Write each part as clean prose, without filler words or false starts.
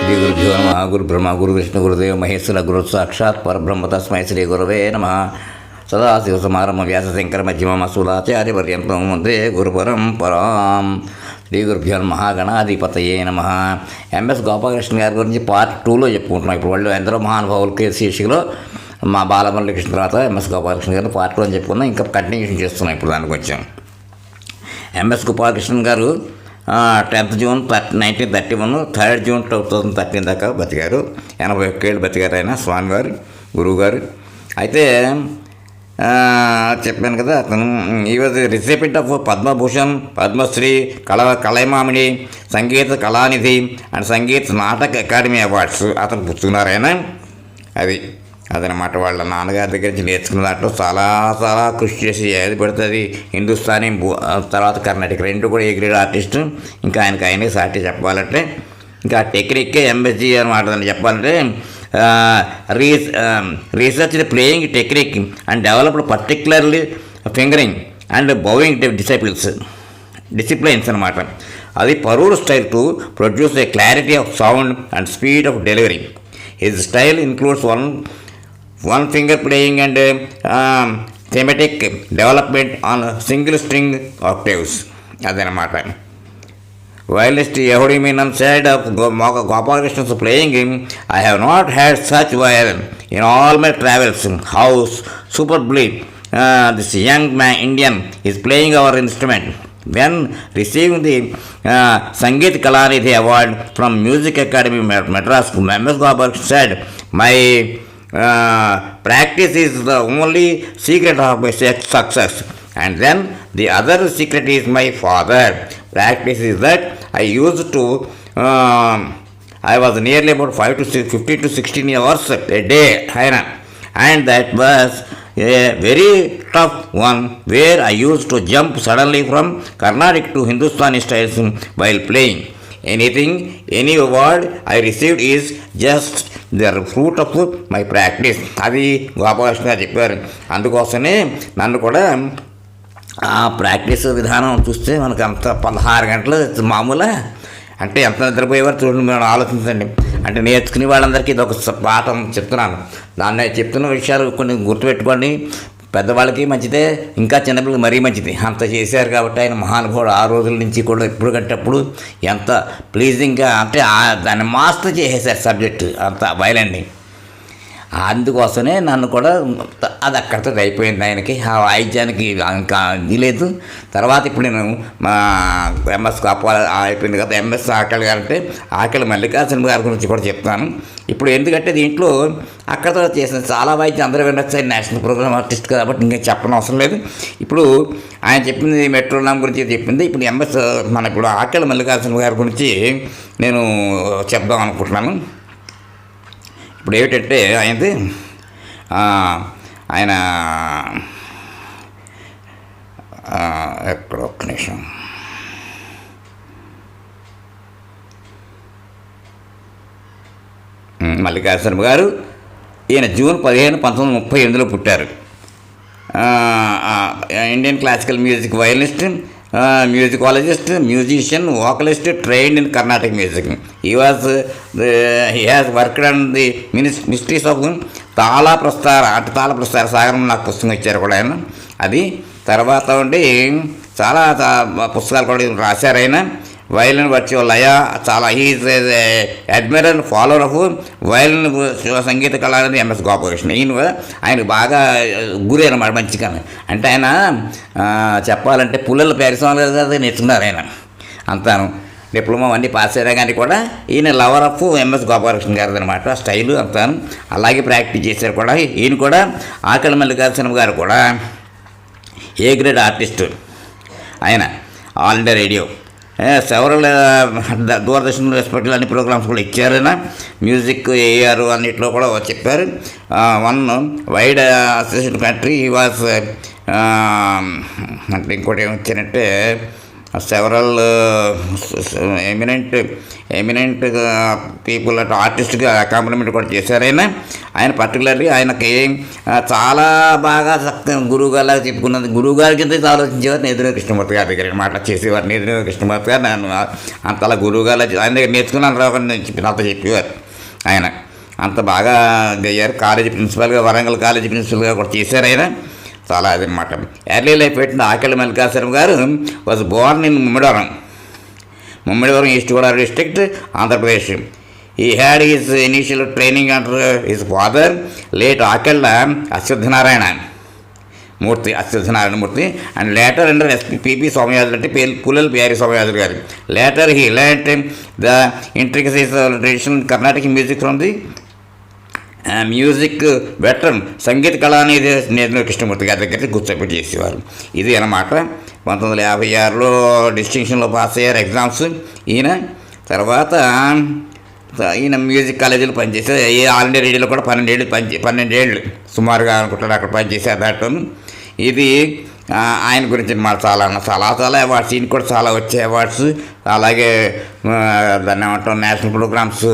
శ్రీ గురుభ్యో నమ. గురు బ్రహ్మ గురు విష్ణు గురుదేవ మహేశ్వర గురు సాక్షాత్ పరబ్రహ్మ తస్మై శ్రీ గురవే నమ. సదాశివ సమారంభ వ్యాసశంకర మధ్యమసూలాచార్యపర్యంతం వందే గురు పరంపరాం. శ్రీ గురుభ్యో మహాగణాధిపతయే నమ. ఎంఎస్ గోపాలకృష్ణ గారి గురించి పార్ట్ 2లో చెప్పుకుంటున్నాం. ఇప్పుడు వాళ్ళు ఎందరో మహానుభావులకి శీర్షికలో మా బాలమురళీకృష్ణ తర్వాత ఎంఎస్ గోపాలకృష్ణ గారిని పార్ట్ 2 అని చెప్పుకున్నాం. ఇంకా కంటిన్యూషన్ చేస్తున్నాం. ఇప్పుడు దానికి వచ్చాం. ఎంఎస్ గోపాలకృష్ణ గారు 10th జూన్ 1931, 3rd జూన్ 2013 దాకా బతికారు. 81 ఏళ్ళు బతికారు ఆయన, స్వామివారు గురువుగారు. అయితే చెప్పాను కదా, అతను he was recipient of Padma Bhushan, Padma Shri, Kalaimamani, Sangeetha Kalanidhi and Sangeet Natak Akademi awards అతను పుచ్చుకున్నారు ఆయన. అదనమాట వాళ్ళ నాన్నగారి దగ్గర నుంచి నేర్చుకున్న దాంట్లో చాలా చాలా కృషి చేసి ఏది పడుతుంది హిందుస్థానీ తర్వాత కర్ణాటక రెండు కూడా ఏ గ్రేడ్ ఆర్టిస్టు. ఇంకా ఆయనే సాటి చెప్పాలంటే ఇంకా టెక్నిక్కే ఎంఎస్జీ అనమాట. చెప్పాలంటే research playing technique and developed particularly fingering and bowing disciplines అనమాట. అది Parur style to produce a clarity of sound and speed of delivery. His style includes one finger playing and thematic development on single string octaves. అదనమాట. Violinist Yehudi Menon said of Gopalakrishna's playing, I have not had such violin in all my travels. How superbly this young man Indian is playing our instrument. When receiving the Sangeet Kalanidhi Award from Music Academy Madras, MS Gopalakrishna said, my practice is the only secret of my success, and then the other secret is my father. Practice is that I used to I was nearly about 15 to 16 hours a day, and that was a very tough one, where I used to jump suddenly from Carnatic to Hindustani styles while playing. Any award I received is just the fruit of my practice. అది గోపాలకృష్ణ చెప్పారు. అందుకోసమే నన్ను కూడా ఆ practice విధానం చూస్తే మనకు అంత 16 గంటలు మామూలా అంటే ఎంత నిద్రపోయేవారు చూడండి. మనం ఆలోచించండి. అంటే నేర్చుకునే వాళ్ళందరికీ ఇది ఒక పాఠం చెప్తున్నాను. దాన్ని చెప్తున్న విషయాలు కొన్ని గుర్తుపెట్టుకోండి. పెద్దవాళ్ళకి మంచిదే, ఇంకా చిన్నపిల్లలకి మరీ మంచిది. అంత చేశారు కాబట్టి ఆయన మహానుభావుడు. ఆ రోజుల నుంచి కూడా ఎప్పుడు కంటప్పుడు ఎంత ప్లీజింగ్గా అంటే దాన్ని మాస్టర్ చేసేసారు సబ్జెక్టు అంత వైలెన్ని. అందుకోసమే నన్ను కూడా అది అక్కడితో అయిపోయింది. ఆయనకి ఆ వాయిద్యానికి ఇంకా ఇది లేదు. తర్వాత ఇప్పుడు నేను మా ఎంఎస్ గోపాల అయిపోయింది కదా, ఎంఎస్ ఆకలి గారు అంటే ఆకలి మల్లికార్జున గారి గురించి కూడా చెప్తాను. ఇప్పుడు ఎందుకంటే దీంట్లో అక్కడతో చేసిన చాలా వాయిద్యం అందరూ వినొచ్చు. ఆయన నేషనల్ ప్రోగ్రామ్ ఆర్టిస్ట్ కాబట్టి ఇంకా చెప్పడం అవసరం లేదు. ఇప్పుడు ఆయన చెప్పింది మెట్రోనామ్ గురించి చెప్పింది. ఇప్పుడు ఎంఎస్ ఇప్పుడు ఆకలి మల్లికార్జున గారి గురించి నేను చెప్దాం అనుకుంటున్నాను. ఇప్పుడు ఏమిటంటే ఆయన ఎక్కడ ఒక్క నిమిషం మల్లికార్జున గారు ఈయన జూన్ 15, 1938లో పుట్టారు. Indian classical music violinist, musicologist, musician, vocalist, trained in Carnatic music. He has worked on the mysteries of Talaprasthara Sagaram. నాకు పుస్తకం ఇచ్చారు కూడా ఆయన. అది తర్వాత ఉండి చాలా పుస్తకాలు కూడా రాశారు ఆయన. వయలిన్ వర్చువల్ లయ చాలా is admirer follower of violin Sangeetha Kalanidhi MS Gopalakrishna. ఆయనకు బాగా గురి అనమాట మంచిగా. అంటే ఆయన చెప్పాలంటే పుల్లల పరిశ్రమలు నేర్చుకున్నారు ఆయన అంతాను. డిప్లొమా అన్నీ పాస్ అయ్యారు. కానీ కూడా ఈయన లవర్ ఆఫ్ ఎంఎస్ గోపాలకృష్ణ గారిది అనమాట స్టైలు అంతాను. అలాగే ప్రాక్టీస్ చేశారు కూడా. ఈయన కూడా ఆకలి మల్లికార్జున గారు కూడా ఏ గ్రేడ్ ఆర్టిస్టు ఆయన. All India radio several Doordarshan respect అన్ని ప్రోగ్రామ్స్ కూడా ఇచ్చారైనా. మ్యూజిక్ ఏఆర్ అన్నింటిలో కూడా చెప్పారు. వన్ వైడ్ అసోసియేషన్ కంట్రీ ఈ వాజ్ అంటే ఇంకోటి ఏమొచ్చారంటే సెవరల్ ఎమినెంట్ పీపుల్ అంటే ఆర్టిస్ట్గా అకాంప్లిమెంట్ కూడా చేశారు. ఆయన పర్టికులర్లీ ఆయనకి చాలా బాగా గురువుగారిలాగా చెప్పుకున్నది. గురువుగారి కింద ఆలోచించేవారు నేదునూరి కృష్ణమూర్తి గారి దగ్గర మాట చేసేవారు. నేదునూరి కృష్ణమూర్తి గారు నన్ను అంతలా గురువుగారిలా ఆయన దగ్గర నేర్చుకున్నాను నాతో చెప్పేవారు. ఆయన అంత బాగా అయ్యారు. కాలేజీ ప్రిన్సిపల్గా, వరంగల్ కాలేజీ ప్రిన్సిపల్గా కూడా చేశారు ఆయన. చాలా అదనమాట. ఎర్లీ లైఫ్ పెట్టిన Akella Mallikarjuna garu was born in Mummidivaram East Godavari district, Andhra Pradesh. He had his initial training under his father late Akella Ashwathanarayana Murthy and later under PP Somayajulu అంటే Pullela Peri Somayajulu garu. Later he learned the intricacies traditional Carnatic music from the music veteran Sangeetha Kala అనేది నేదునూరి కృష్ణమూర్తి గారి దగ్గర కూర్చోబెట్టి చేసేవారు. ఇది అన్నమాట. 1956లో డిస్టింక్షన్లో పాస్ అయ్యారు ఎగ్జామ్స్ ఈయన. తర్వాత ఈయన మ్యూజిక్ కాలేజీలో పనిచేశారు. ఆల్ ఇండియా రేడియోలో కూడా 12 ఏళ్ళు సుమారుగా అనుకుంటారు అక్కడ పనిచేశారు. దాంట్లో ఇది ఆయన గురించి మాట చాలా అవార్డ్స్, ఈయన కూడా చాలా వచ్చే అవార్డ్స్. అలాగే దాన్ని ఏమంటాం నేషనల్ ప్రోగ్రామ్స్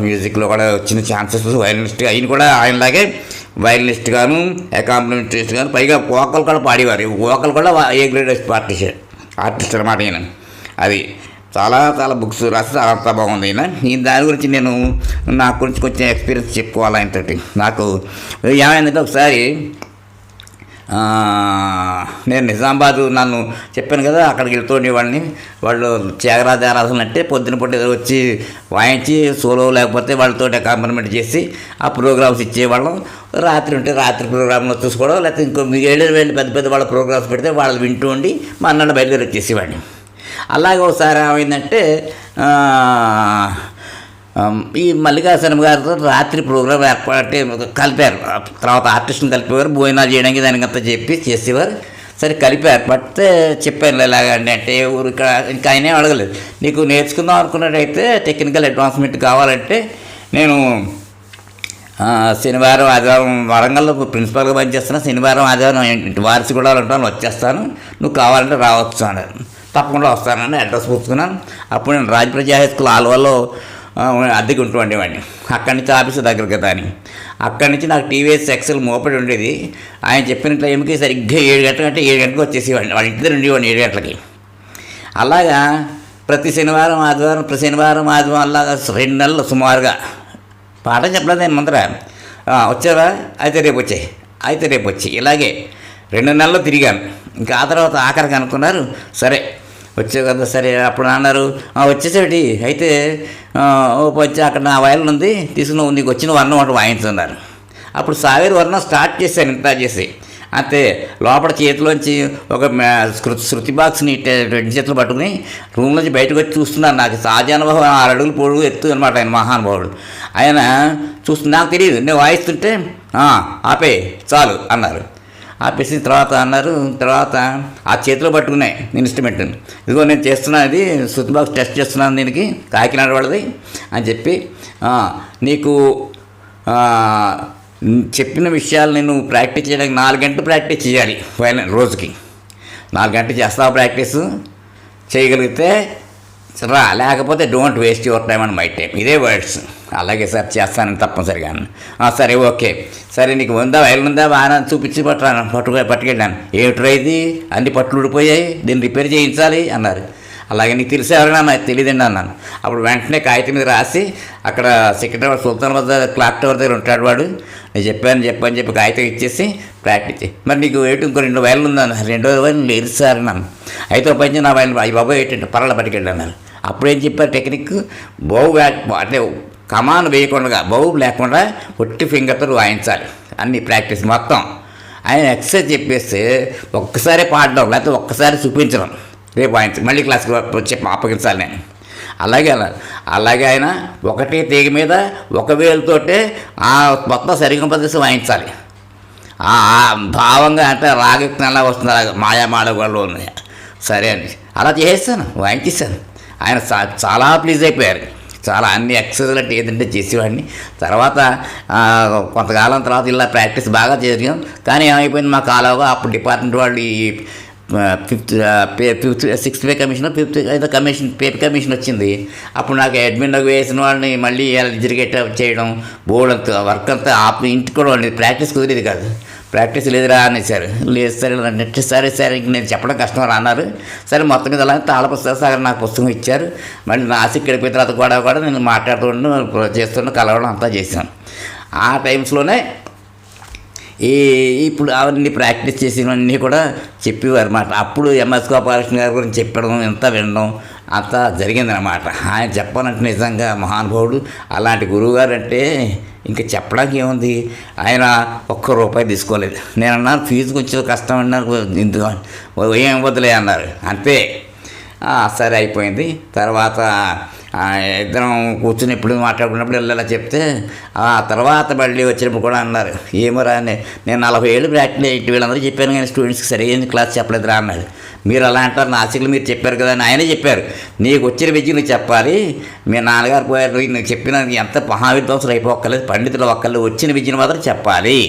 మ్యూజిక్లో కూడా వచ్చిన ఛాన్సెస్. వయలినిస్ట్ ఆయన కూడా ఆయనలాగే వయలినిస్ట్ గాను, అకాంప్లిమెంటిస్ట్ గాను, పైగా వోకల్ కూడా పాడేవారు. వోకల్ కూడా ఏ గ్రేడ్ ఆర్టిస్ట్ అనమాట ఈయన. అది చాలా బుక్స్ రాసి అంతా బాగుంది ఈయన. దాని గురించి నా గురించి కొంచెం ఎక్స్పీరియన్స్ చెప్పుకోవాలి ఆయనతోటి. నాకు ఏమైందంటే ఒకసారి నేను నిజామాబాద్ నన్ను చెప్పాను కదా అక్కడికి వెళ్తుండేవాడిని. వాళ్ళు త్యాగరాజ ఆరాధన అంటే పొద్దున వచ్చి వాయించి సోలో లేకపోతే వాళ్ళతో అకాంపనిమెంట్ చేసి ఆ ప్రోగ్రామ్స్ ఇచ్చేవాళ్ళం. రాత్రి ఉంటే రాత్రి ప్రోగ్రాంలో చూసుకోవడం, లేకపోతే ఇంకో వెళ్ళి పెద్ద వాళ్ళ ప్రోగ్రామ్స్ పెడితే వాళ్ళు వింటూ ఉండి మా అన్న బయలుదేరి వచ్చేసేవాడిని. అలాగే ఒకసారి ఏమైందంటే ఈ మల్లికార్జున గారితో రాత్రి ప్రోగ్రాం ఏర్పాటు కలిపారు. తర్వాత ఆర్టిస్ట్ని కలిపేవారు, భోజనాలు చేయడానికి దానికంతా చేసేవారు. సరే కలిపారు. బట్ చెప్పాను ఎలాగండి అంటే ఊరు ఇక్కడ ఇంకా ఆయనే అడగలేదు. నీకు నేర్చుకుందాం అనుకున్నట్టయితే టెక్నికల్ అడ్వాన్స్మెంట్ కావాలంటే నేను శనివారం ఆదివారం వరంగల్లో ప్రిన్సిపాల్గా పనిచేస్తున్నా, శనివారం ఆదివారం వారసిగూడలో ఉంటాను, వచ్చేస్తాను, నువ్వు కావాలంటే రావచ్చు అన్నారు. తప్పకుండా వస్తానని అడ్రస్ పుచ్చుకున్నాను. అప్పుడు నేను రాజప్రజా హై స్కూల్ ఆల్వాలో అద్దెకి ఉంటుండేవాడిని. అక్కడి నుంచి ఆఫీసు దగ్గర కదా అని. అక్కడి నుంచి నాకు టీవీఎస్ ఎక్సెల్ మోపడి ఉండేది. ఆయన చెప్పిన టైంకి సరిగ్గా 7 గంటలు అంటే 7 గంటలకు వచ్చేసేవాడిని. వాళ్ళ ఇంటి దగ్గర ఉండేవాడిని 7 గంటలకి. అలాగా ప్రతి శనివారం ఆదివారం అలాగా 2 నెలలు సుమారుగా పాఠం చెప్పలేదు నేను ముందర. వచ్చావా అయితే రేపు వచ్చి ఇలాగే 2 నెలలు తిరిగాను. ఇంకా ఆ తర్వాత ఆఖరికి అనుకున్నారు, సరే వచ్చావు కదా, సరే అప్పుడు అన్నారు వచ్చేసేటి అయితే వచ్చి అక్కడ నా వయలు ఉంది తీసుకున్నావు, నీకు వచ్చిన వర్ణం ఒకటి వాయించున్నారు. అప్పుడు సావేరు వర్ణం స్టార్ట్ చేశాను ఇంత చేసి. అంతే లోపల చేతిలోంచి ఒక శృతి బాక్స్ని 2 చేతులు పట్టుకుని రూమ్లోంచి బయటకు వచ్చి చూస్తున్నాను. నాకు సాజానుభవం 6 అడుగులు పొడుగు ఎత్తు అనమాట ఆయన, మహానుభావుడు. ఆయన నాకు తెలియదు, నేను వాయిస్తుంటే ఆపే చాలు అన్నారు. ఆపేసిన తర్వాత ఆ చేతిలో పట్టుకున్నాయి ఇన్స్ట్రుమెంట్. ఇదిగో నేను చేస్తున్నాను, ఇది శృతి బాక్స్ టెస్ట్ చేస్తున్నాను దీనికి, కాకినాడ వాళ్ళది అని చెప్పి, నీకు చెప్పిన విషయాలు నేను ప్రాక్టీస్ చేయడానికి 4 గంటలు ప్రాక్టీస్ చేయాలి రోజుకి. 4 గంటలు చేస్తావు ప్రాక్టీసు, చేయగలిగితే రా, లేకపోతే don't waste your time and my time, ఇదే వర్డ్స్. అలాగే సార్ చేస్తానని తప్పనిసరిగా. సరే ఓకే, సరే నీకు వైర్లు ఉందా బాగా చూపించి పట్టుకెళ్ళాను. ఏమిట్రా ఇది, అన్ని పట్లు ఊడిపోయాయి, దీన్ని రిపేర్ చేయించాలి అన్నారు. అలాగే నీకు తెలిసి ఎవరైనా నాకు తెలియదండి అన్నాను. అప్పుడు వెంటనే కాగితం మీద రాసి అక్కడ సెక్రటరీ సుల్తాన్ వద్ద క్లాక్ టవర్ దగ్గర ఉంటాడు వాడు, నేను చెప్పని కాగితం ఇచ్చేసి ప్రాక్టీస్ చేయి. మరి నీకు ఇంకో 2 వైర్లు ఉందన్న, 2వ వైర్లు లేదు సార్ అన్నాను. అయితే పని నా వైర్లు అవి బాబు ఏంటంటే పర్వాల పట్టుకెళ్ళాను. అప్పుడేం చెప్పారు టెక్నిక్, అంటే కమాన్ వేయకుండా లేకుండా ఒట్టి ఫింగర్తో వాయించాలి అన్ని ప్రాక్టీస్ మొత్తం. ఆయన ఎక్సర్సైజ్ చెప్పేస్తే ఒక్కసారి పాడడం, లేకపోతే ఒక్కసారి చూపించడం, రేపు వాయించాలి, మళ్ళీ క్లాస్కి వచ్చి అప్పగించాలి నేను. అలాగే ఆయన ఒకటే తీగ మీద 1 వేలుతోటే ఆ మొత్తం సరిగమ ప్రదేశం వాయించాలి. భావంగా అంటే రాగలా వస్తుంది, అలాగే మాయామాడగళ్ళు ఉన్నాయి. సరే అండి అలా చేసేసాను, వాయించేసాను. ఆయన చాలా ప్లీజ్ అయిపోయారు. చాలా అన్ని ఎక్సర్సైజ్లు అంటే ఏదంటే చేసేవాడిని. తర్వాత కొంతకాలం తర్వాత ఇలా ప్రాక్టీస్ బాగా చేసాం. కానీ ఏమైపోయింది, మా కాలంలో అప్పుడు డిపార్ట్మెంట్ వాళ్ళు ఈ సిక్స్త్ పే కమిషన్ ఏదో కమిషన్ పే కమిషన్ వచ్చింది. అప్పుడు నాకు అడ్మిన్లోకి వేసిన వాళ్ళని మళ్ళీ ఎలిజిగేట్ చేయడం, బోర్డు అంతా వర్క్ అంతా ఇంటికి కూడా వాళ్ళు ప్రాక్టీస్ కుదిరేది కాదు. ప్రాక్టీస్ లేదురా అనేసారు. లేదు సరే నెట్ సరే ఇంక నేను చెప్పడం కష్టం రా అన్నారు. సరే మొత్తం మీద అలా తాళపుస్తక సాగర్ నాకు పుస్తకం ఇచ్చారు. మళ్ళీ నాసిక్ గడిపోయిన తర్వాత కూడా నేను మాట్లాడుతూ చేస్తున్న కలవడం అంతా చేశాను. ఆ టైమ్స్లోనే ఇప్పుడు అవన్నీ ప్రాక్టీస్ చేసినవన్నీ కూడా చెప్పేవారు అన్నమాట. అప్పుడు ఎంఎస్ గోపాలకృష్ణ గారి గురించి చెప్పడం, ఎంత వినడం అంతా జరిగిందనమాట. ఆయన చెప్పాలంటే నిజంగా మహానుభావుడు. అలాంటి గురువుగారు అంటే ఇంకా చెప్పడానికి ఏముంది. ఆయన ₹1 తీసుకోలేదు. నేను అన్నాను ఫీజు కొంచెం కష్టం అన్నారు, ఏం వద్దులే అన్నారు, అంతే. సరే అయిపోయింది. తర్వాత ఇద్దరం కూర్చుని ఎప్పుడు మాట్లాడుకున్నప్పుడు ఇలా చెప్తే తర్వాత మళ్ళీ వచ్చినప్పుడు కూడా అన్నారు, ఏమోరా నేను 40 ఏళ్ళు ప్రాక్టీస్ అయ్యి వీళ్ళందరూ చెప్పాను కానీ స్టూడెంట్స్కి సరైన క్లాస్ చెప్పలేదురా అన్నాడు. మీరు అలా అంటారు, నాసిక్లు మీరు చెప్పారు కదా అని ఆయనే చెప్పారు. నీకు వచ్చిన విద్య నువ్వు చెప్పాలి. మీ నాన్నగారు పోయారు, నువ్వు చెప్పిన ఎంత మహావిద్వాంసులు అయిపోక్కర్లేదు, పండితులు ఒక్కళ్ళు వచ్చిన విద్యను మాత్రం చెప్పాలి.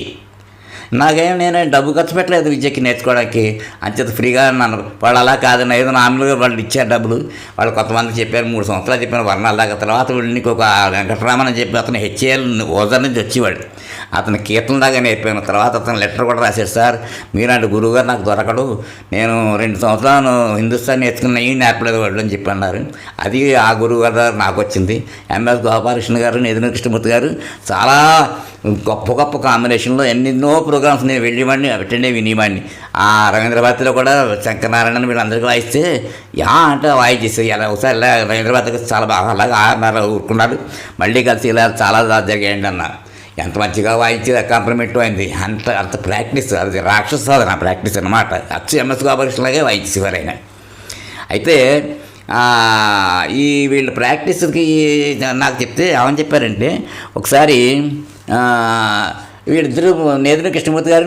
నేను డబ్బు ఖర్చు పెట్టలేదు విద్యకి నేర్చుకోవడానికి, అంచేత ఫ్రీగా అన్నాను. వాళ్ళు అలా కాదని ఏదో నామినల్గా వాళ్ళు ఇచ్చారు డబ్బులు. వాళ్ళు కొంతమంది చెప్పారు, 3 సంవత్సరాలు చెప్పాను వర్ణాలాగా. తర్వాత నీకు ఒక వెంకటరామన్ అని చెప్పి అతను హెచ్ఏఎల్ ఓజర్ నుంచి వచ్చేవాడు. అతను కీర్తనలాగా నేర్పాను. తర్వాత అతను లెటర్ కూడా రాశాడు, సార్ మీలాంటి గురువుగారు నాకు దొరకడు, నేను 2 సంవత్సరాలు హిందుస్థాన్ నేర్చుకున్న ఈ నేర్పలేదు వాళ్ళు అని చెప్పి అన్నారు. అది ఆ గురువు గారు నాకు వచ్చింది. ఎంఎస్ గోపాలకృష్ణ గారు, నెదురు కృష్ణమూర్తి గారు చాలా గొప్ప కాంబినేషన్లో ఎన్నెన్నో ప్రోగ్రామ్స్ నేను వెళ్ళేవాడిని, అటెండే వినేవాడిని. ఆ రవీంద్ర భారతిలో కూడా శంకరనారాయణ వీళ్ళందరికీ వాయిస్తే అంటే వాయించేసి ఇలా ఒకసారి ఇలా రవీంద్ర భారతికి చాలా బాగా అలాగా అన్నారు, ఊరుకున్నాడు. మళ్ళీ కలిసి ఇలా చాలా జరిగాయండి అన్న. ఎంత మంచిగా వాయించి కాంప్లిమెంట్ అయింది. అంత ప్రాక్టీస్, అది రాక్షస సాధన ప్రాక్టీస్ అనమాట. ఎంఎస్ గోపాలకృష్ణలాగే వాయించేవారు ఆయన. అయితే వీళ్ళ ప్రాక్టీస్కి నాకు చెప్తే ఏమని చెప్పారంటే, ఒకసారి వీళ్ళిద్దరూ నేదురు కృష్ణమూర్తి గారు,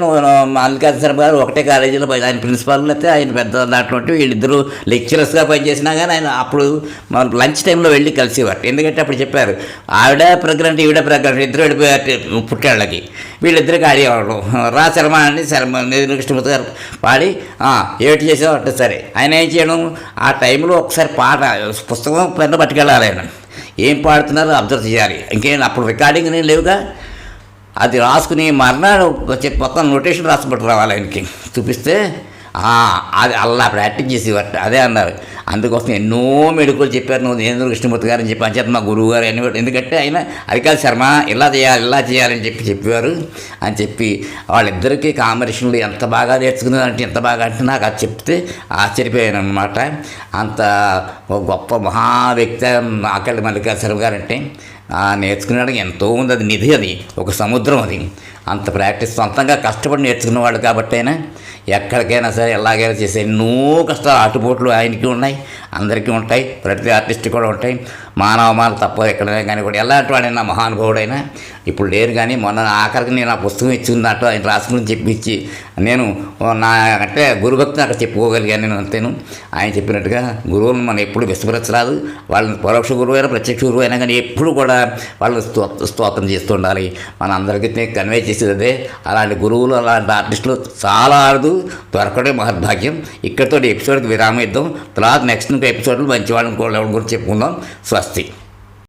మల్లికార్జున శర్మ గారు ఒకటే కాలేజీలో ఆయన ప్రిన్సిపాల్, అయితే ఆయన పెద్ద దాంట్లో వీళ్ళిద్దరూ లెక్చరర్స్గా పనిచేసినా కానీ ఆయన అప్పుడు లంచ్ టైంలో వెళ్ళి కలిసేవారు. ఎందుకంటే అప్పుడు చెప్పారు, ఆవిడ ప్రెగ్నెంట్ ఈవిడ ప్రెగ్నెంట్, ఇద్దరు వెళ్ళిపోయారు పుట్టాళ్ళకి. వీళ్ళిద్దరికి ఆడేవాళ్ళు. రా శర్మ అని నేదురు కృష్ణమూర్తి గారు పాడి ఏమిటి చేసేవారు అంటే సరే. ఆయన ఏం చేయడం, ఆ టైంలో ఒకసారి పాట పుస్తకం పెద్ద పట్టుకెళ్ళాలి, ఆయన ఏం పాడుతున్నారో అబ్జర్వ్ చేయాలి. ఇంకేం అప్పుడు రికార్డింగ్ నేను లేవుగా, అది రాసుకుని మర్నాడు మొత్తం నోటేషన్ రాసుకుంటూ రావాలి ఆయనకి చూపిస్తే అది అలా ప్రాక్టీస్ చేసేవారు. అదే అన్నారు. అందుకోసం ఎన్నో మెడికల్ చెప్పారు, నువ్వు నేదురు కృష్ణమూర్తి గారు అని చెప్పి అంచేత మా గురువు గారు అని. ఎందుకంటే ఆయన అరికాల శర్మ ఇలా చేయాలని చెప్పేవారు అని చెప్పి వాళ్ళిద్దరికీ కాంబినేషన్లు ఎంత బాగా నేర్చుకున్నారంటే ఎంత బాగా అంటే నాకు అది చెప్తే ఆశ్చర్యపోయాను అనమాట. అంత గొప్ప మహా వ్యక్తి ఆకలి మల్లికార్జున శర్మ గారు అంటే. నేర్చుకునేవాడికి ఎంతో ఉంది, అది నిధి, అది ఒక సముద్రం. అది అంత ప్రాక్టీస్ సొంతంగా కష్టపడి నేర్చుకున్నవాడు కాబట్టి అయినా ఎక్కడికైనా సరే ఎలాగైనా చేసే ఎన్నో కష్టాలు ఆటుపోట్లు ఆయనకి ఉన్నాయి, అందరికీ ఉంటాయి, ప్రతి ఆర్టిస్ట్ కూడా ఉంటాయి. మానవమానం తప్ప ఎక్కడైనా కానీ కూడా ఎలాంటి వాడైనా మహానుభావుడైనా ఇప్పుడు లేరు. కానీ మొన్న ఆఖరికి నేను ఆ పుస్తకం ఇచ్చిందట ఆయన రాసుకుని చెప్పించి నేను అంటే గురుభక్తిని అక్కడ చెప్పుకోగలిగాను నేను అంతేను. ఆయన చెప్పినట్టుగా గురువులను మనం ఎప్పుడు విస్మరించరాదు. వాళ్ళని పరోక్ష గురువు అయినా ప్రత్యక్ష గురువు అయినా కానీ ఎప్పుడు కూడా వాళ్ళు స్తోత్రం చేస్తూ ఉండాలి. మన అందరికీ కన్వే చేసేది అదే. అలాంటి గురువులు అలాంటి ఆర్టిస్టులు చాలా ఆడదు, దొరకడే మహద్భాగ్యం. ఇక్కడితో ఎపిసోడ్కి విరామం ఇద్దాం. తర్వాత నెక్స్ట్ ఎపిసోడ్లో మంచి వాళ్ళని కూడా గురించి చెప్పుకుందాం. స్వస్తి.